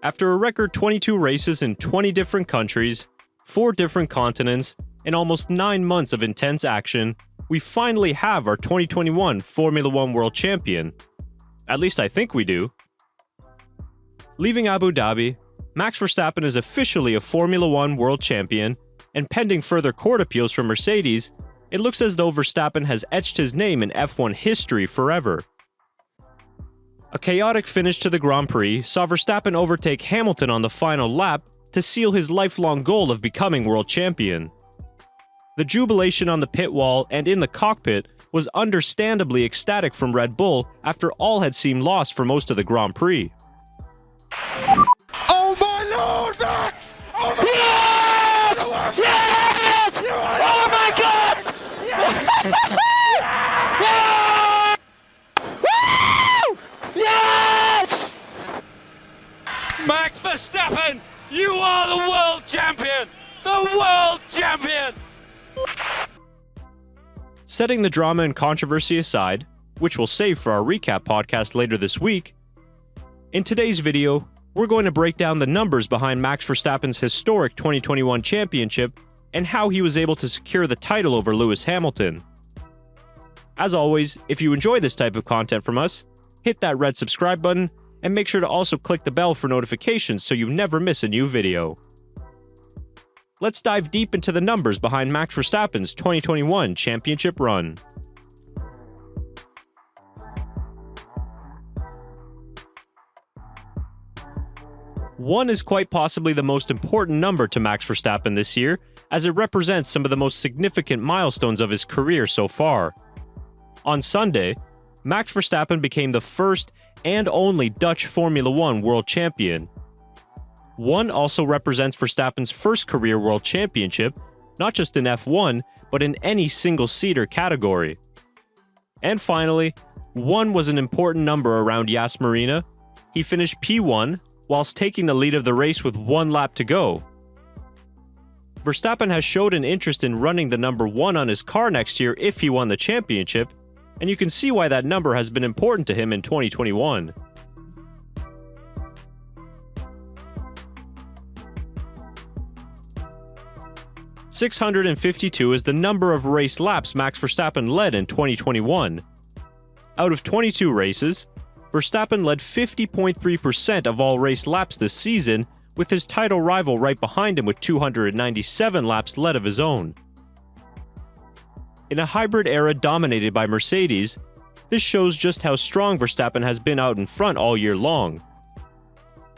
After a record 22 races in 20 different countries, 4 different continents, and almost 9 months of intense action, we finally have our 2021 Formula One World Champion. At least I think we do. Leaving Abu Dhabi, Max Verstappen is officially a Formula One World Champion, and pending further court appeals from Mercedes, it looks as though Verstappen has etched his name in F1 history forever. A chaotic finish to the Grand Prix saw Verstappen overtake Hamilton on the final lap to seal his lifelong goal of becoming world champion. The jubilation on the pit wall and in the cockpit was understandably ecstatic from Red Bull after all had seemed lost for most of the Grand Prix. Oh my Lord, Max! Oh my Yes! Yes! Oh my God! Yes! Woo! Yes! Max Verstappen, you are the world champion! The world champion! Setting the drama and controversy aside, which we'll save for our recap podcast later this week, in today's video, we're going to break down the numbers behind Max Verstappen's historic 2021 championship and how he was able to secure the title over Lewis Hamilton. As always, if you enjoy this type of content from us, hit that red subscribe button and make sure to also click the bell for notifications so you never miss a new video. Let's dive deep into the numbers behind Max Verstappen's 2021 championship run. One is quite possibly the most important number to Max Verstappen this year, as it represents some of the most significant milestones of his career so far. On Sunday, Max Verstappen became the first and only Dutch Formula One world champion. 1 also represents Verstappen's first career world championship, not just in F1, but in any single-seater category. And finally, 1 was an important number around Yas Marina. He finished P1, whilst taking the lead of the race with 1 lap to go. Verstappen has showed an interest in running the number 1 on his car next year if he won the championship, and you can see why that number has been important to him in 2021. .652 is the number of race laps Max Verstappen led in 2021. Out of 22 races, Verstappen led 50.3% of all race laps this season, with his title rival right behind him with 297 laps led of his own. In a hybrid era dominated by Mercedes, this shows just how strong Verstappen has been out in front all year long.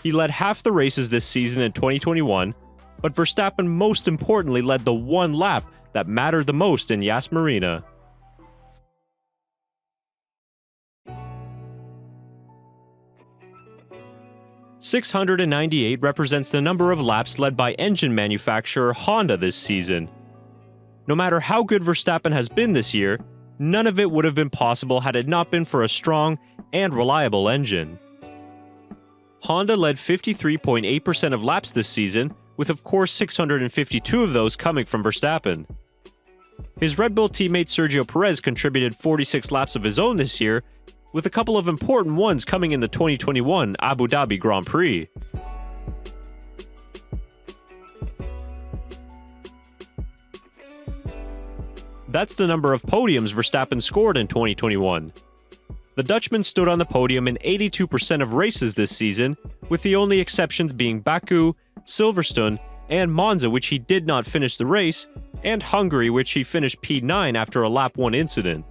He led half the races this season in 2021, but Verstappen most importantly led the 1 lap that mattered the most in Yas Marina. .698 represents the number of laps led by engine manufacturer Honda this season. No matter how good Verstappen has been this year, none of it would have been possible had it not been for a strong and reliable engine. Honda led 53.8% of laps this season, with of course 652 of those coming from Verstappen. His Red Bull teammate Sergio Perez contributed 46 laps of his own this year, with a couple of important ones coming in the 2021 Abu Dhabi Grand Prix. That's the number of podiums Verstappen scored in 2021. The Dutchman stood on the podium in 82% of races this season, with the only exceptions being Baku, Silverstone, and Monza, which he did not finish the race, and Hungary, which he finished P9 after a lap 1 incident.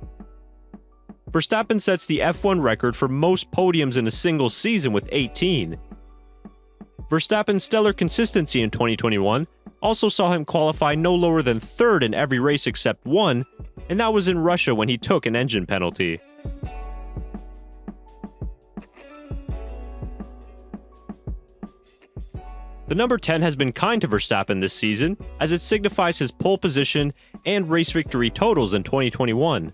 Verstappen sets the F1 record for most podiums in a single season with 18. Verstappen's stellar consistency in 2021 also saw him qualify no lower than 3rd in every race except 1, and that was in Russia when he took an engine penalty. The number 10 has been kind to Verstappen this season, as it signifies his pole position and race victory totals in 2021.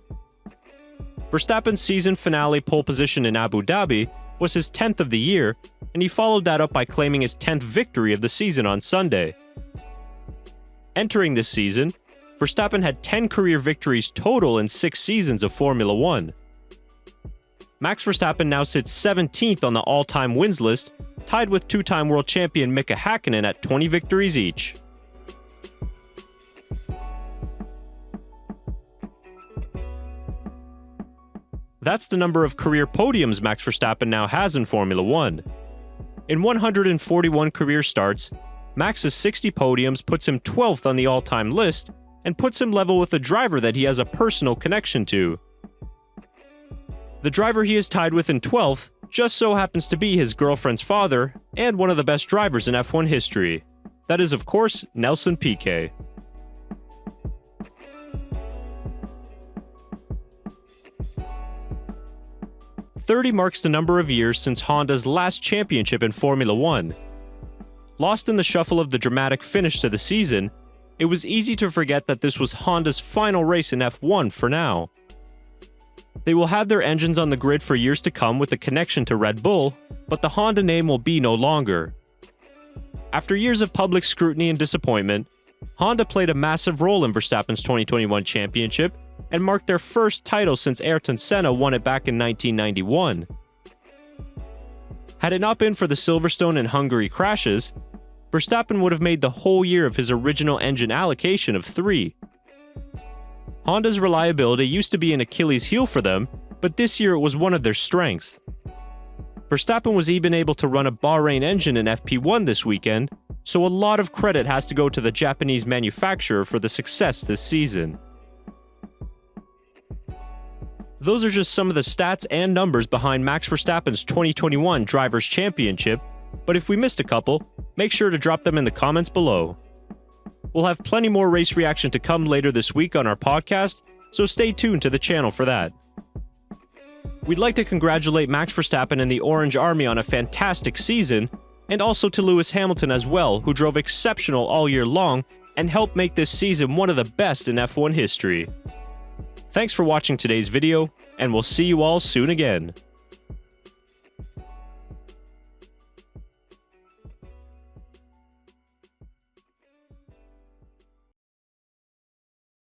Verstappen's season finale pole position in Abu Dhabi was his 10th of the year, and he followed that up by claiming his 10th victory of the season on Sunday. Entering this season, Verstappen had 10 career victories total in 6 seasons of Formula One. Max Verstappen now sits 17th on the all-time wins list, tied with two-time world champion Mika Häkkinen at 20 victories each. That's the number of career podiums Max Verstappen now has in Formula 1. In 141 career starts, Max's 60 podiums puts him 12th on the all-time list and puts him level with a driver that he has a personal connection to. The driver he is tied with in 12th just so happens to be his girlfriend's father and one of the best drivers in F1 history. That is, of course, Nelson Piquet. "30 marks the number of years since Honda's last championship in Formula 1. Lost in the shuffle of the dramatic finish to the season, it was easy to forget that this was Honda's final race in F1 for now. They will have their engines on the grid for years to come with a connection to Red Bull, but the Honda name will be no longer. After years of public scrutiny and disappointment, Honda played a massive role in Verstappen's 2021 championship and marked their first title since Ayrton Senna won it back in 1991. Had it not been for the Silverstone and Hungary crashes, Verstappen would have made the whole year of his original engine allocation of 3. Honda's reliability used to be an Achilles heel for them, but this year it was one of their strengths. Verstappen was even able to run a Bahrain engine in FP1 this weekend, so a lot of credit has to go to the Japanese manufacturer for the success this season. Those are just some of the stats and numbers behind Max Verstappen's 2021 Drivers' Championship, but if we missed a couple, make sure to drop them in the comments below. We'll have plenty more race reaction to come later this week on our podcast, so stay tuned to the channel for that. We'd like to congratulate Max Verstappen and the Orange Army on a fantastic season, and also to Lewis Hamilton as well, who drove exceptional all year long and helped make this season one of the best in F1 history. Thanks for watching today's video, and we'll see you all soon again.